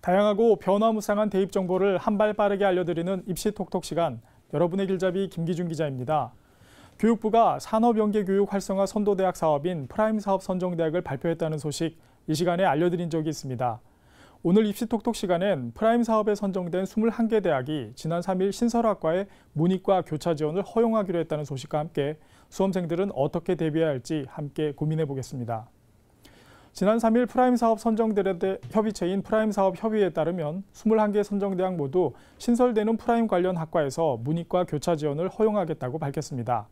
다양하고 변화무쌍한 대입 정보를 한 발 빠르게 알려드리는 입시 톡톡 시간, 여러분의 길잡이 김기준 기자입니다. 교육부가 산업연계교육 활성화 선도대학 사업인 프라임 사업 선정대학을 발표했다는 소식 이 시간에 알려드린 적이 있습니다. 오늘 입시 톡톡 시간엔 프라임 사업에 선정된 21개 대학이 지난 3일 신설학과의 문이과 교차 지원을 허용하기로 했다는 소식과 함께 수험생들은 어떻게 대비해야 할지 함께 고민해 보겠습니다. 지난 3일 프라임 사업 선정대학 협의체인 프라임 사업 협의회에 따르면 21개 선정대학 모두 신설되는 프라임 관련 학과에서 문이과 교차 지원을 허용하겠다고 밝혔습니다.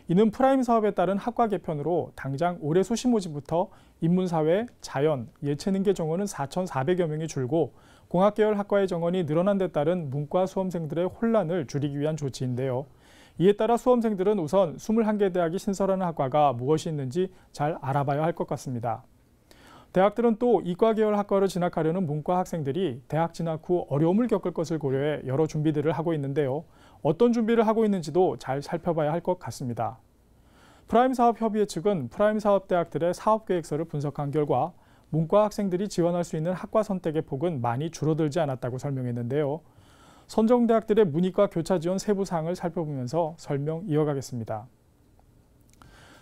이는 프라임 사업에 따른 학과 개편으로 당장 올해 수시 모집부터 인문사회, 자연, 예체능계 정원은 4,400여 명이 줄고 공학계열 학과의 정원이 늘어난 데 따른 문과 수험생들의 혼란을 줄이기 위한 조치인데요. 이에 따라 수험생들은 우선 21개 대학이 신설하는 학과가 무엇이 있는지 잘 알아봐야 할 것 같습니다. 대학들은 또 이과 계열 학과로 진학하려는 문과 학생들이 대학 진학 후 어려움을 겪을 것을 고려해 여러 준비들을 하고 있는데요. 어떤 준비를 하고 있는지도 잘 살펴봐야 할 것 같습니다. 프라임 사업 협의회 측은 프라임 사업 대학들의 사업 계획서를 분석한 결과 문과 학생들이 지원할 수 있는 학과 선택의 폭은 많이 줄어들지 않았다고 설명했는데요. 선정 대학들의 문이과 교차 지원 세부 사항을 살펴보면서 설명 이어가겠습니다.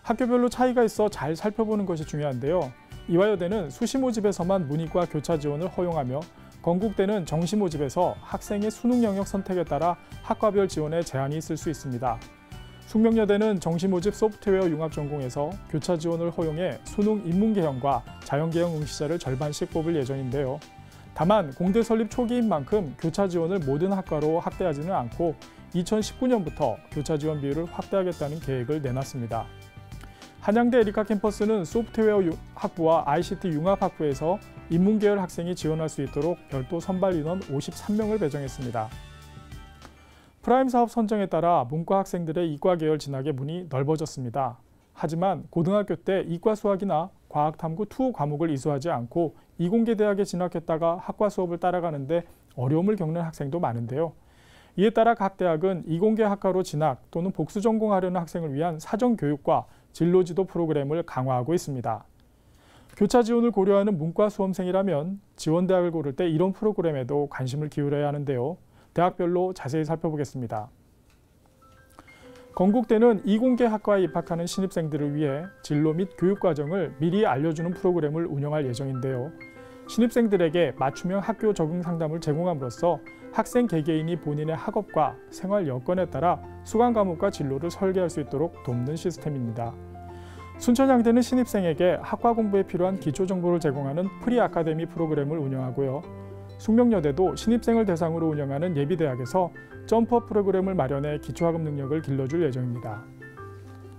학교별로 차이가 있어 잘 살펴보는 것이 중요한데요. 이화여대는 수시 모집에서만 문이과 교차 지원을 허용하며 건국대는 정시 모집에서 학생의 수능 영역 선택에 따라 학과별 지원에 제한이 있을 수 있습니다. 숙명여대는 정시 모집 소프트웨어 융합 전공에서 교차 지원을 허용해 수능 인문계형과 자연계형 응시자를 절반씩 뽑을 예정인데요. 다만 공대 설립 초기인 만큼 교차 지원을 모든 학과로 확대하지는 않고 2019년부터 교차 지원 비율을 확대하겠다는 계획을 내놨습니다. 한양대 에리카 캠퍼스는 소프트웨어 학부와 ICT 융합 학부에서 인문계열 학생이 지원할 수 있도록 별도 선발 인원 53명을 배정했습니다. 프라임 사업 선정에 따라 문과 학생들의 이과 계열 진학의 문이 넓어졌습니다. 하지만 고등학교 때 이과 수학이나 과학탐구 투 과목을 이수하지 않고 이공계 대학에 진학했다가 학과 수업을 따라가는데 어려움을 겪는 학생도 많은데요. 이에 따라 각 대학은 이공계 학과로 진학 또는 복수 전공하려는 학생을 위한 사전 교육과 진로 지도 프로그램을 강화하고 있습니다. 교차 지원을 고려하는 문과 수험생이라면 지원 대학을 고를 때 이런 프로그램에도 관심을 기울여야 하는데요. 대학별로 자세히 살펴보겠습니다. 건국대는 이공계 학과에 입학하는 신입생들을 위해 진로 및 교육 과정을 미리 알려주는 프로그램을 운영할 예정인데요. 신입생들에게 맞춤형 학교 적응 상담을 제공함으로써 학생 개개인이 본인의 학업과 생활 여건에 따라 수강 과목과 진로를 설계할 수 있도록 돕는 시스템입니다. 순천향대는 신입생에게 학과 공부에 필요한 기초 정보를 제공하는 프리 아카데미 프로그램을 운영하고요. 숙명여대도 신입생을 대상으로 운영하는 예비대학에서 점퍼 프로그램을 마련해 기초학업 능력을 길러줄 예정입니다.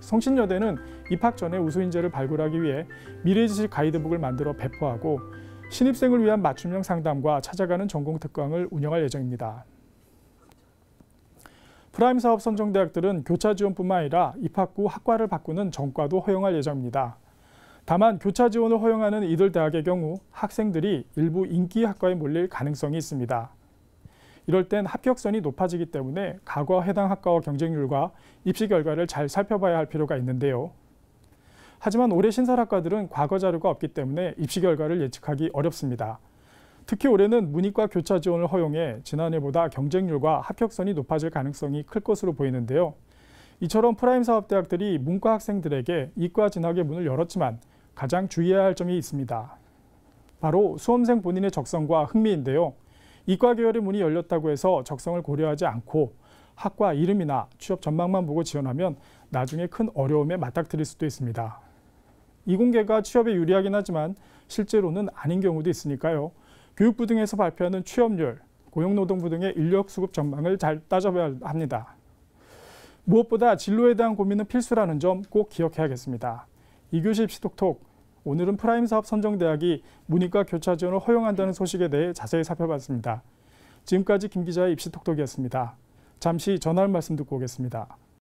성신여대는 입학 전에 우수인재를 발굴하기 위해 미래지식 가이드북을 만들어 배포하고 신입생을 위한 맞춤형 상담과 찾아가는 전공 특강을 운영할 예정입니다. 프라임 사업 선정 대학들은 교차 지원뿐만 아니라 입학 후 학과를 바꾸는 전과도 허용할 예정입니다. 다만 교차 지원을 허용하는 이들 대학의 경우 학생들이 일부 인기 학과에 몰릴 가능성이 있습니다. 이럴 땐 합격선이 높아지기 때문에 과거 해당 학과와 경쟁률과 입시 결과를 잘 살펴봐야 할 필요가 있는데요. 하지만 올해 신설학과들은 과거 자료가 없기 때문에 입시 결과를 예측하기 어렵습니다. 특히 올해는 문이과 교차 지원을 허용해 지난해보다 경쟁률과 합격선이 높아질 가능성이 클 것으로 보이는데요. 이처럼 프라임 사업 대학들이 문과 학생들에게 이과 진학의 문을 열었지만 가장 주의해야 할 점이 있습니다. 바로 수험생 본인의 적성과 흥미인데요. 이과 계열의 문이 열렸다고 해서 적성을 고려하지 않고 학과 이름이나 취업 전망만 보고 지원하면 나중에 큰 어려움에 맞닥뜨릴 수도 있습니다. 이공계가 취업에 유리하긴 하지만 실제로는 아닌 경우도 있으니까요. 교육부 등에서 발표하는 취업률, 고용노동부 등의 인력 수급 전망을 잘 따져봐야 합니다. 무엇보다 진로에 대한 고민은 필수라는 점 꼭 기억해야겠습니다. 이교시 입시 톡톡, 오늘은 프라임 사업 선정대학이 문이과 교차 지원을 허용한다는 소식에 대해 자세히 살펴봤습니다. 지금까지 김 기자의 입시 톡톡이었습니다. 잠시 전화 말씀 듣고 오겠습니다.